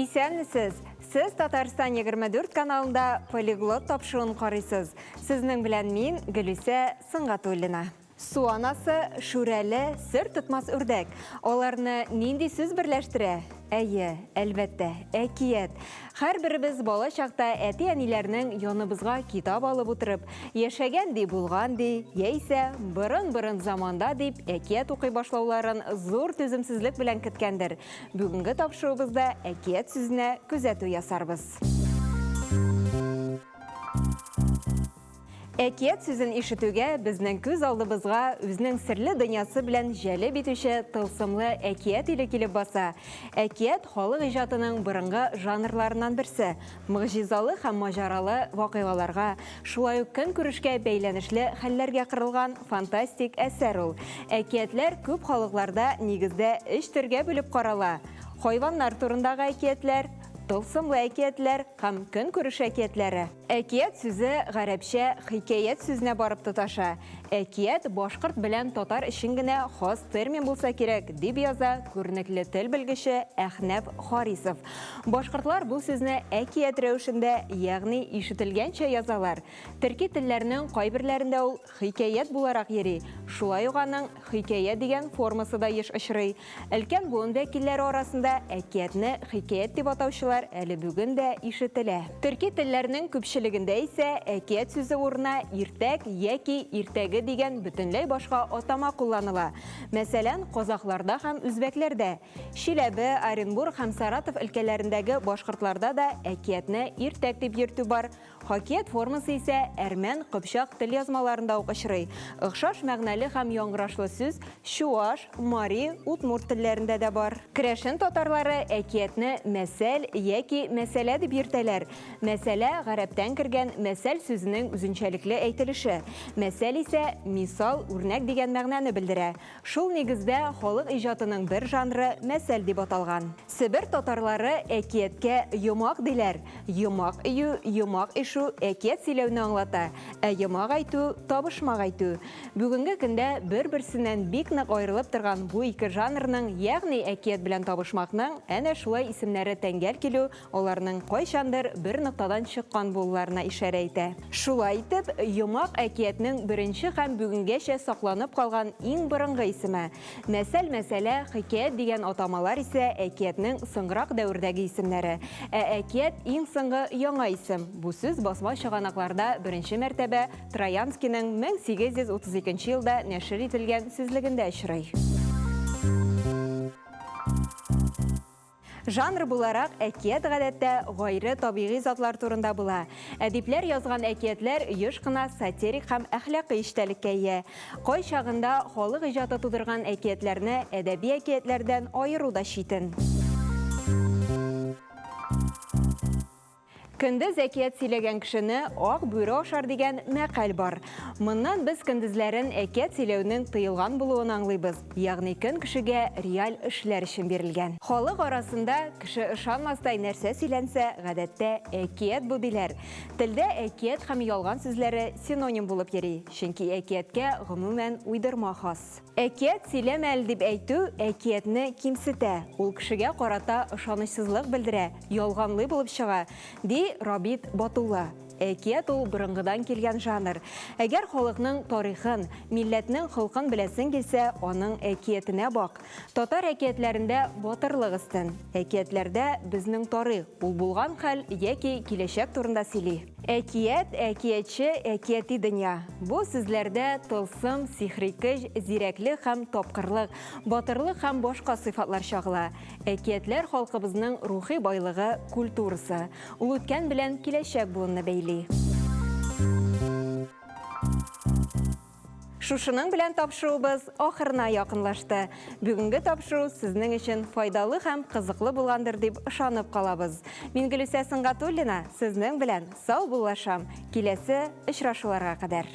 Исәнмесез? Сіз Татарстан 24 каналында полиглот тапшыруын қарайсыз. Сізнің білән мин Гүлүсә Сыңғатуллина. Су анасы шүрәлі сыр тұтмас үрдәк. Оларны нинди сүз бірләштірә? Әйе, әлбәттә, әкият. Һәр бірібіз бала чакта әти-әниләрнең яныбызга китап алып утырып, яшәгән ди, булган ди, яисә бырын-бырын заманда дип әкият укый башлауларын зур түземсезлек белән көткәндер. Бүгенге тапшыруыбызда әкият сүзенә күзәтү ясарбыз. Әкият сүзен ишетүгә безнең күз алдыбызга үзенең серле дөньясы белән җәлеп итүче тылсымлы әкият иле килеп баса. Әкият халык иҗатының борынгы жанрларыннан берсе. Мөгъҗизалы һәм маҗаралы вакыйгаларга, шулай ук көнкүрешкә бәйләнешле хәлләргә корылган фантастик әсәр ул. Әкиятләр күп халыкларда нигездә өч төргә бүлеп карала. Хайваннар турындагы әкиятләр, тылсымлы әкиятләр һәм көнкүреш әкиятләре. Әкият сүзе гарәпчә хикәят сүзенә барып тоташа. Әкият башкорт белән татар өчен генә хас термин булса кирәк, дип яза күренекле тел белгече Әхнәф Харисов. Башкортлар бу сүзне әкият рәвешендә, ягъни ишетелгәнчә язалар. Төрки телләренең кайберләрендә ул хикәят буларак йөри. Шулай ук аның хикәя дигән формасы да еш очрый. Өлкән буын вәкилләре арасында әкиятне хикәят дип атаучылар әле бүген дә ишетелә. Төрки телләренең күпчелегендә исә әкият сүзе урынына иртәк яки иртәге дигән бөтенләй башка атама кулланыла. Мәсәлән, казакларда һәм үзбәкләрдә, Чиләбе, Оренбург һәм Саратов өлкәләрендәге башкортларда да әкиятне иртәк дип йөртү бар. Хакият формасы исә әрмән, кыпчак тел язмаларында ук очрый. Охшаш мәгънәле һәм яңгырашлы сүз Чуаш, Мари, Удмурт телләрендә дә бар. Керәшен татарлары әкиятне мәсәл яки мәсәлә дип йөртәләр. Мәсәлә гарәптән кергән мәсәл сүзенең үзенчәлекле әйтелеше. Мәсәл исә мисал, үрнәк дигән мәгънәне белдерә. Шул нигездә халык иҗатының бер жанры мәсәл дип аталган. Себер татарлары әкияткә йомак диләр. Йомак ию, йомак ишу әкият сөйләүне аңлата. Ә йомак әйтү, табышмак әйтү. Бүгенге көндә бер-берсеннән бик нык аерылып торган бу ике жанрның, ягъни әкият белән табышмакның әнә шулай исемнәре тәңгәл килү, аларның кайчандыр бер ноктадан чыккан булуларына ишарә итә. Шулай итеп, йомак әкиятның беренче һәм бүгенгәчә сакланып калган иң борынгы исеме. Мәсәлә, хикәят дигән атамалар исә әкиятның соңрак дәвердәге исемнәре. Ә әкият иң соңгы яңа исем. Бу сүз басма чыганакларда беренче мәртәбә Троянскийның 1832 елда нәшер ителгән сүзлегендә очрый. Жанр буларак әкият гадәттә гайры табигый затлар турында була. Әдипләр язган әкиятләр еш кына сатирик һәм әхлакый эчтәлеккә ия. Кай чагында халык иҗаты тудырган әкиятләрне әдәби әкиятләрдән аеру да читен. Көндез әкият сөйләгән кешене ак бүре ашар дигән мәкаль бар. Моннан без көндезләрен әкият сөйләүнең тыелган булуын аңлыйбыз. Ягъни көн кешегә реаль эшләр өчен бирелгән. Халык арасында кеше ышанмастай нәрсә сөйләнсә, гадәттә әкият бу диләр. Телдә әкият һәм ялган сүзләре синоним булып йөри, чөнки әкияткә гомумән уйдырма хас. Әкият сөйләмәл дип әйтү әкиятне кимсетә. Ул кешегә карата ышанычсызлык белдерә, ялганлы булып чыга, ди Рабит Батулла. Әкият ул борынгыдан килгән жанр. Әгәр халыкның тарихын, милләтнең холкын беләсең килсә, аның әкиятенә бак. Татар әкиятләрендә батырлык өстен. Әкиятләрдә безнең тарих, ул булган хәл яки киләчәк турында сөйли. Әкият, әкиятче, әкияти дөнья. Бу сүзләрдә тылсым, сихри көч, зирәклек һәм тапкырлык, батырлык һәм башка сыйфатлар чагыла. Әкиятләр халкыбызның рухи байлыгы, культурасы. Ул үткән белән киләчәк буынны бәйли. Шушының белән тапшыруыбыз ахырына якынлашты. Бүгенге тапшыру сезнең өчен файдалы һәм кызыклы булгандыр дип ышанып калабыз. Мин Гөлүсә Сыңғатуллина, сезнең белән сау булашам. Киләсе очрашуларга кадәр.